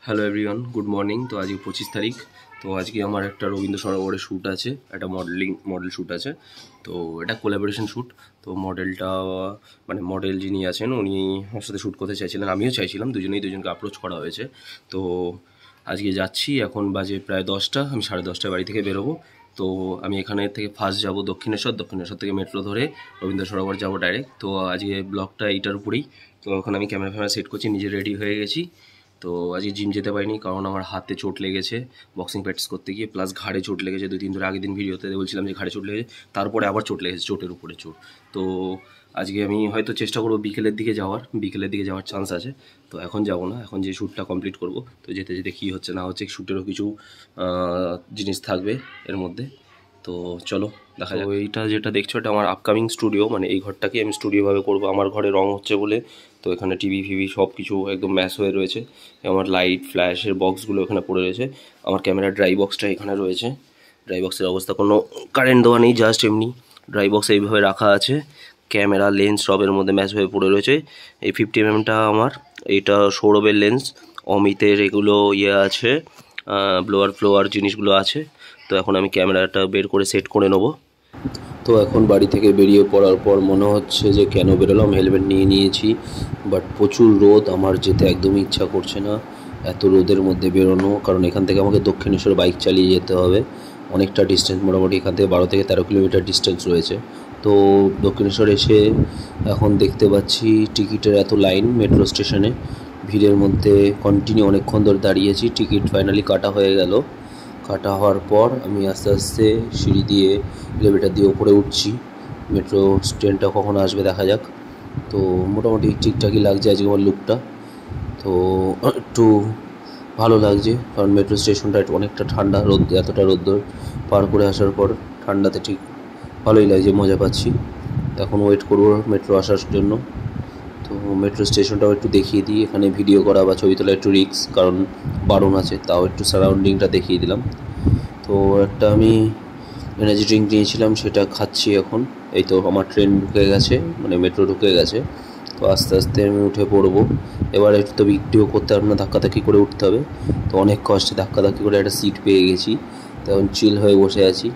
Hello everyone, good morning. তো আজকে 25 তারিখ। তো আজকে আমার একটা রবীন্দ্র সরোবরে শ্যুট আছে, একটা মডেল শ্যুট আছে। তো এটা কোলাবোরেশন শ্যুট। তো মডেলটা মানে মডেল যিনি আছেন উনি আমার সাথে শ্যুট করতে চাইছিলেন, আমিও চাইছিলাম, দুজনকে অ্যাপ্রোচ করা হয়েছে। তো আজকে যাচ্ছি, এখন বাজে প্রায় 10টা, আমি 10:30টায় বাড়ি থেকে বেরোবো। তো আমি এখানে থেকে ফার্স্ট যাব দক্ষিণেশ্বর থেকে মেট্রো ধরে রবীন্দ্র সরোবর যাবো ডাইরেক্ট। তো আজকে ব্লগটা এইটার উপরেই। তো এখন আমি ক্যামেরা সেট করছি, নিজে রেডি হয়ে গেছি। তো আজকে জিম যেতে পারিনি কারণ আমার হাতে চোট লেগেছে বক্সিং প্র্যাকটিস করতে গিয়ে, প্লাস ঘাড়ে চোট লেগেছে 2-3 ধরে। আগের দিন ভিডিওতে বলছিলাম যে ঘাড়ে চোট লেগেছে, তারপরে আবার চোট লেগেছে, চোটের উপরে চোট। তো আজকে আমি হয়তো চেষ্টা করবো বিকেলের দিকে যাওয়ার চান্স আছে। তো এখন যাবো না, এখন যে শ্যুটটা কমপ্লিট করব। তো যেতে যেতে কী হচ্ছে না হচ্ছে, শ্যুটেরও কিছু জিনিস থাকবে এর মধ্যে। তো চলো দেখা যাক। এইটা যেটা দেখছো এটা আমার আপকামিং স্টুডিও, মানে এই ঘরটাকে আমি স্টুডিওভাবে করবো। আমার ঘরে রং হচ্ছে বলে তো এখানে টিভি ফিভি সব কিছু একদম ম্যাচ হয়ে রয়েছে। আমার লাইট ফ্ল্যাশের বক্সগুলো এখানে পড়ে রয়েছে। আমার ক্যামেরার ড্রাই বক্সটা এখানে রয়েছে। ড্রাই বক্সের অবস্থা, কোনো কারেন্ট দেওয়া নেই, জাস্ট এমনি ড্রাই বক্স এইভাবে রাখা আছে। ক্যামেরা লেন্স সবের মধ্যে ম্যাচ হয়ে পড়ে রয়েছে। এই 50mm আমার, এটা সৌরভের লেন্স, অমিতের এগুলো আছে, ব্লোয়ার ফ্লোয়ার জিনিসগুলো আছে। তো এখন আমি ক্যামেরাটা বের করে সেট করে নেবো। তো এখন বাড়ি থেকে বেরিয়ে পড়ার পর মনে হচ্ছে যে কেন বেরোলাম, হেলমেট নিয়ে নিয়েছি, বাট প্রচুর রোদ, আমার যেতে একদমই ইচ্ছা করছে না এত রোদের মধ্যে বেরোনো। কারণ এখান থেকে আমাকে দক্ষিণেশ্বর বাইক চালিয়ে যেতে হবে, অনেকটা ডিস্টেন্স, মোটামুটি এখান থেকে 12 থেকে 13 কিলোমিটার ডিস্টেন্স রয়েছে। তো দক্ষিণেশ্বর এসে এখন দেখতে পাচ্ছি টিকিটের এত লাইন মেট্রো স্টেশনে, ভিড়ের মধ্যে কন্টিনিউ অনেকক্ষণ ধরে দাঁড়িয়েছি। টিকিট ফাইনালি কাটা হয়ে গেল। কাটা হওয়ার পর আমি আস্তে আস্তে সিঁড়ি দিয়ে এলিভেটার দিয়ে ওপরে উঠছি। মেট্রো ট্রেনটা কখন আসবে দেখা যাক। তো মোটামুটি ঠিকঠাকই লাগছে আজকে আমার লুকটা। তো একটু ভালো লাগছে কারণ মেট্রো স্টেশনটা অনেকটা ঠান্ডা, এতটা রোদ্দুর পার করে আসার পর ঠান্ডাতে ঠিক ভালোই লাগছে, মজা পাচ্ছি। এখন ওয়েট করবো মেট্রো আসার জন্য। তো মেট্রো স্টেশনটাও একটু দেখিয়ে দিই। এখানে ভিডিও করা বা ছবি তোলা একটু রিস্ক, কারণ বারণ আছে, তাও একটু সারাউন্ডিংটা দেখিয়ে দিলাম। তো একটা আমি এনার্জি ড্রিঙ্ক নিয়েছিলাম, সেটা খাচ্ছি এখন। এই তো আমার ট্রেন ঢুকে গেছে, মানে মেট্রো ঢুকে গেছে। তো আস্তে আস্তে আমি উঠে পড়বো। এবার একটু তো ভিডিও করতে হবে না, ধাক্কাধাক্কি করে উঠতে হবে। তো অনেক কষ্টে ধাক্কাধাক্কি করে একটা সিট পেয়ে গেছি, তখন চিল হয়ে বসে আছি।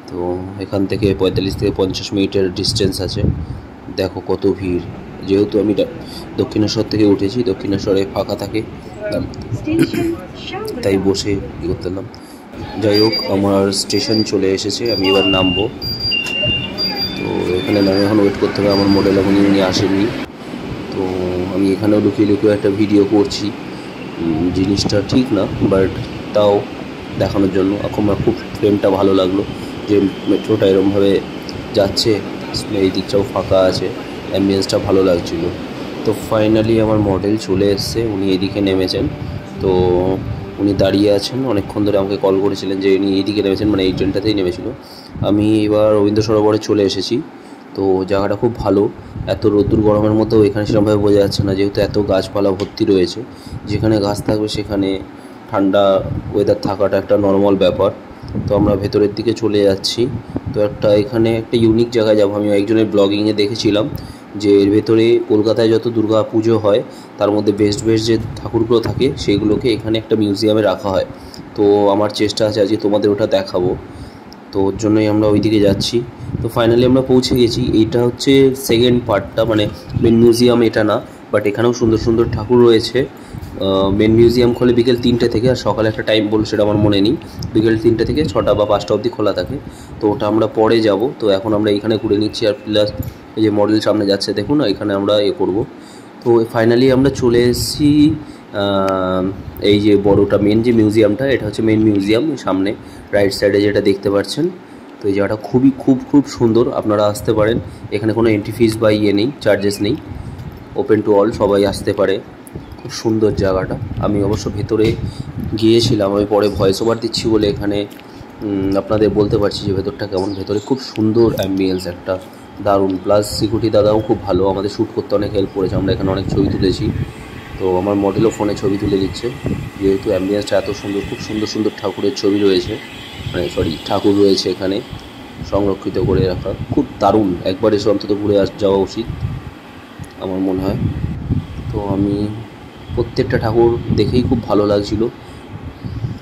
তো এখান থেকে 45 থেকে 50 মিনিটের ডিস্টেন্স আছে। দেখো কত ভিড়। যেহেতু আমি দক্ষিণেশ্বর থেকে উঠেছি, দক্ষিণেশ্বরে ফাঁকা থাকে, তাই বসে কী করতে এলাম। যাই হোক, আমার স্টেশন চলে এসেছে, আমি এবার নামবো। তো এখানে নামে এখন ওয়েট করতে হবে, আমার মডেল এখন উনি আসেননি। তো আমি এখানেও লুকিয়ে লুকিয়ে একটা ভিডিও করছি। জিনিসটা ঠিক না, বাট তাও দেখানোর জন্য এখন আমার খুব ফ্রেমটা ভালো লাগলো যে মেট্রোটা এরমভাবে যাচ্ছে, এই দিকটাও ফাঁকা আছে, অ্যাম্বিয়েন্সটা ভালো লাগছিলো। তো ফাইনালি আমার মডেল চলে এসছে, উনি এদিকে নেমেছেন। তো উনি দাঁড়িয়ে আছেন, অনেকক্ষণ ধরে আমাকে কল করেছিলেন যে উনি এইদিকে নেমেছেন, মানে এই ট্রেনটাতেই নেমেছিল। আমি এবার রবীন্দ্র সরোবরে চলে এসেছি। তো জায়গাটা খুব ভালো, এত রোদ্দুর গরমের মধ্যেও এখানে সেরকমভাবে বোঝা যাচ্ছে না, যেহেতু এত গাছপালা ভর্তি রয়েছে। যেখানে গাছ থাকবে সেখানে ঠান্ডা ওয়েদার থাকাটা একটা নর্মাল ব্যাপার। তো আমরা ভেতরের দিকে চলে যাচ্ছি। তো এখানে একটা ইউনিক জায়গায় যাবো। আমি একজনের ব্লগিংয়ে দেখেছিলাম যে এর ভেতরে কলকাতায় যত দুর্গা পুজো হয় তার মধ্যে বেস্ট যে ঠাকুরগুলো থাকে সেগুলোকে এখানে একটা মিউজিয়ামে রাখা হয়। তো আমার চেষ্টা আছে আজকে তোমাদের ওটা দেখাবো। তো ওর জন্যই আমরা ওইদিকে যাচ্ছি। তো ফাইনালি আমরা পৌঁছে গেছি। এইটা হচ্ছে সেকেন্ড পার্টটা, মানে মেন মিউজিয়াম এটা না, বাট এখানেও সুন্দর সুন্দর ঠাকুর রয়েছে। মেন মিউজিয়াম খোলে বিকেল 3টে থেকে, আর সকালে একটা টাইম বললো সেটা আমার মনে নেই, বিকেল 3টে থেকে 6টা বা 5টা অবধি খোলা থাকে। তো ওটা আমরা পরে যাব। তো এখন আমরা এখানে ঘুরে নিচ্ছি, আর প্লাস এই যে মডেল সামনে যাচ্ছে দেখুন, এখানে আমরা করব। তো ফাইনালি আমরা চলে এসেছি এই যে বড়টা মেন যে মিউজিয়ামটা, এটা হচ্ছে মেন মিউজিয়াম। সামনে রাইট সাইডে যেটা দেখতে পাচ্ছেন। তো এই জায়গাটা খুব সুন্দর, আপনারা আসতে পারেন। এখানে কোনো এন্ট্রি ফিস বা নেই, চার্জেস নেই, ওপেন টু অল, সবাই আসতে পারে। খুব সুন্দর জায়গাটা। আমি অবশ্য ভেতরে গিয়েছিলাম, আমি পরে ভয়েস ওভার দিচ্ছি বলে এখানে আপনাদের বলতে পারছি যে ভেতরটা কেমন। ভেতরে খুব সুন্দর অ্যাম্বিয়েন্স একটা, দারুণ। প্লাস সিকিউরিটি দাদাও খুব ভালো, আমাদের শ্যুট করতে অনেক হেল্প করেছে, আমরা এখানে অনেক ছবি তুলেছি। তো আমার মডেলও ফোনে ছবি তুলে দিচ্ছে, যেহেতু অ্যাম্বিয়েন্সটা এত সুন্দর। খুব সুন্দর সুন্দর ঠাকুরের ছবি রয়েছে, মানে ঠাকুর রয়েছে এখানে সংরক্ষিত করে রাখা, খুব দারুণ। একবার এসে অন্তত ঘুরে যাওয়া উচিত আমার মনে হয়। তো আমি প্রত্যেকটা ঠাকুর দেখেই খুব ভালো লাগছিল।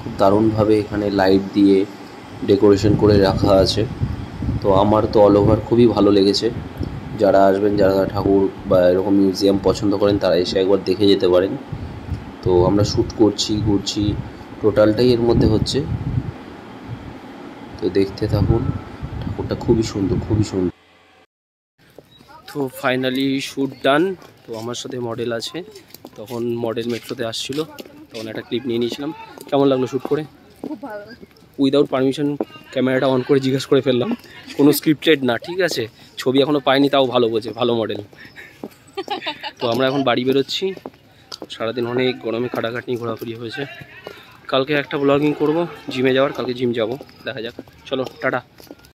খুব দারুণভাবে এখানে লাইট দিয়ে ডেকোরেশন করে রাখা আছে। তো আমার তো অল ওভার খুবই ভালো লেগেছে। যারা আসবেন, যারা ঠাকুর বা এরকম মিউজিয়াম পছন্দ করেন, তারা এসে একবার দেখে যেতে পারেন। তো আমরা শ্যুট করছি, ঘুরছি, টোটালটাই এর মধ্যে হচ্ছে। তো দেখতে থাকুন, ঠাকুরটা খুবই সুন্দর, খুবই সুন্দর। তো ফাইনালি শ্যুট ডান। তো আমার সাথে মডেল আছে, তখন মডেল মেট্রোতে আসছিল, তখন একটা ক্লিপ নিয়ে নিয়েছিলাম। কেমন লাগলো শ্যুট করে? খুব ভালো। উইদাউট পারমিশন ক্যামেরাটা অন করে জিজ্ঞেস করে ফেললাম, কোনো স্ক্রিপ্টেড না, ঠিক আছে? ছবি এখনও পাইনি, তাও ভালো বোঝে, ভালো মডেল। তো আমরা এখন বাড়ি বেরোচ্ছি। সারাদিন অনেক গরমে খাটাখাটনি ঘোরাঘুরি হয়েছে। কালকে একটা ব্লগিং করব জিমে যাওয়ার, কালকে জিম যাব, দেখা যাক। চলো টাটা।